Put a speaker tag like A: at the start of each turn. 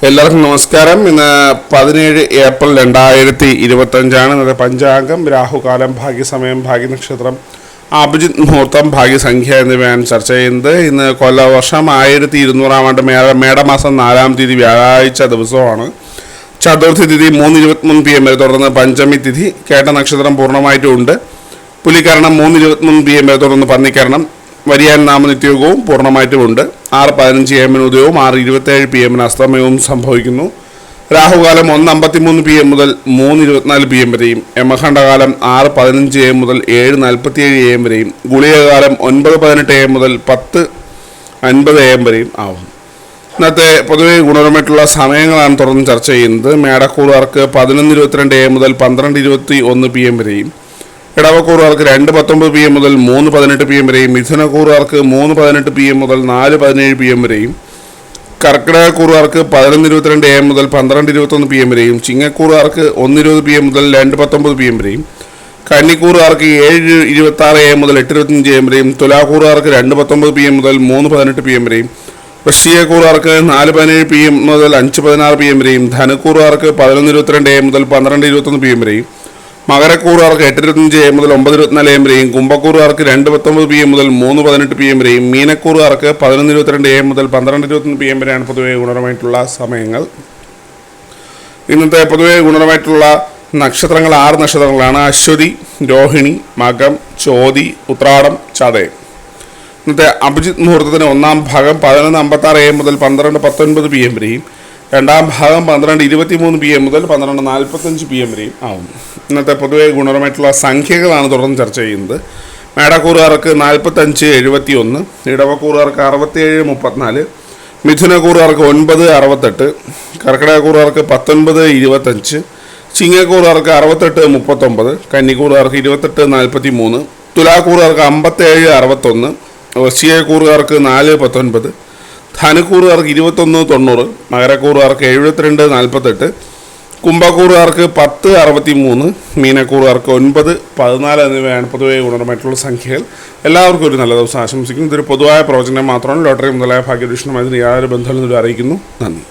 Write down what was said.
A: എല്ലാവർക്കും നമസ്കാരം. ഇന്ന് 17 ഏപ്രിൽ 2025 ഇന്നത്തെ പഞ്ചാംഗം, രാഹുകാലം, ഭാഗ്യസമയം, ഭാഗ്യനക്ഷത്രം, അഭിജിത് മുഹൂർത്തം, ഭാഗ്യസംഖ്യ എന്നിവയാണ് ചർച്ച ചെയ്യുന്നത്. ഇന്ന് കൊല്ലവർഷം 1200 ആണ്ട് മേടമാസം 4-ാം തീയതി വ്യാഴാഴ്ച ദിവസമാണ്. ചതുർത്ഥി തിഥി 3:23 PM വരെ, തുടർന്ന് പഞ്ചമി തിഥി. കേട്ട നക്ഷത്രം പൂർണ്ണമായിട്ടും ഉണ്ട്. പുലിക്കരണം 3:23 PM വരെ, തുടർന്ന് പന്നിക്കരണം. വരിയാൻ നാമനിത്യയോഗവും പൂർണ്ണമായിട്ടുമുണ്ട്. 6:15 AM ഉദയവും 6:27 PM അസ്തമയവും സംഭവിക്കുന്നു. രാഹുകാലം 1:53 PM മുതൽ 3:24 PM വരെയും, യമഖണ്ഡകാലം 6:15 AM മുതൽ 7:47 AM വരെയും, ഗുളികകാലം 9:18 AM മുതൽ 10:50 AM വരെയും ആവും. ഇന്നത്തെ പൊതുവെ ഗുണപരമായിട്ടുള്ള സമയങ്ങളാണ് തുടർന്ന് ചർച്ച ചെയ്യുന്നത്. മേടക്കൂറുകാർക്ക് 11:22 AM മുതൽ 12:21 PM വരെയും, ഇടവക്കൂറുകാർക്ക് 2:19 PM മുതൽ 3:18 PM വരെയും, മിഥുനക്കൂറുകാർക്ക് 3:18 PM മുതൽ 4:17 PM വരെയും, കർക്കിടകക്കൂറുകാർക്ക് 11:22 AM മുതൽ 12:21 PM വരെയും, ചിങ്ങക്കൂറുകാർക്ക് 1:20 PM മുതൽ 2:19 PM വരെയും, കന്നിക്കൂറുകാർക്ക് 7:26 AM മുതൽ 8:25 AM വരെയും, തുലാക്കൂറുകാർക്ക് 2:19 PM മുതൽ 3:18 PM വരെയും, വൃശ്ചികക്കൂറുകാർക്ക് 4:17 PM മുതൽ 5:16 PM വരെയും, ധനുക്കൂറുകാർക്ക് 11:22 AM മുതൽ 12:21 PM വരെയും, മകരക്കൂറുകാർക്ക് 8:25 AM മുതൽ 9:24 AM വരെയും, കുംഭക്കൂറുകാർക്ക് 2:19 PM മുതൽ 3:18 PM വരെയും, മീനക്കൂറുകാർക്ക് 11:22 AM മുതൽ 12:21 PM വരെയാണ് പൊതുവെ ഗുണപരമായിട്ടുള്ള സമയങ്ങൾ. ഇന്നത്തെ പൊതുവെ ഗുണപരമായിട്ടുള്ള നക്ഷത്രങ്ങൾ 6 നക്ഷത്രങ്ങളാണ്: അശ്വതി, രോഹിണി, മകം, ചോതി, ഉത്രാടം, ചതയം. ഇന്നത്തെ അഭിജിത് മുഹൂർത്തത്തിന് 1-ാം ഭാഗം 11:56 AM മുതൽ 12:19 PM വരെയും, 2-ാം ഭാഗം 12:23 PM മുതൽ 12:45 PM വരെയും ആവും. ഇന്നത്തെ പൊതുവെ ഗുണപരമായിട്ടുള്ള സംഖ്യകളാണ് തുടർന്ന് ചർച്ച ചെയ്യുന്നത്. മേടക്കൂറുകാർക്ക് 45-71, ഇടവക്കൂറുകാർക്ക് 67-34, മിഥുനക്കൂറുകാർക്ക് 9-68, കർക്കിടകക്കൂറുകാർക്ക് 19-25, ചിങ്ങക്കൂറുകാർക്ക് 68-39, കന്നിക്കൂറുകാർക്ക് 28-43, തുലാക്കൂറുകാർക്ക് 57-61, വൃശ്ചികക്കൂറുകാർക്ക് 4-19, ധനുക്കൂറുകാർക്ക് 21-90, മകരക്കൂറുകാർക്ക് 72-48, കുംഭക്കൂറുകാർക്ക് 10-63, മീനക്കൂറുകാർക്ക് 9-14 എന്നിവയാണ് പൊതുവെ ഗുണപരമായിട്ടുള്ള സംഖ്യകൾ. എല്ലാവർക്കും ഒരു നല്ല ദിവസം ആശംസിക്കുന്നു. ഇതൊരു പൊതുവായ പ്രവചനം മാത്രമാണ്. ലോട്ടറി മുതലായ ഭാഗ്യദൂഷണമായി യാതൊരു ബന്ധവും അറിയിക്കുന്നു. നന്ദി.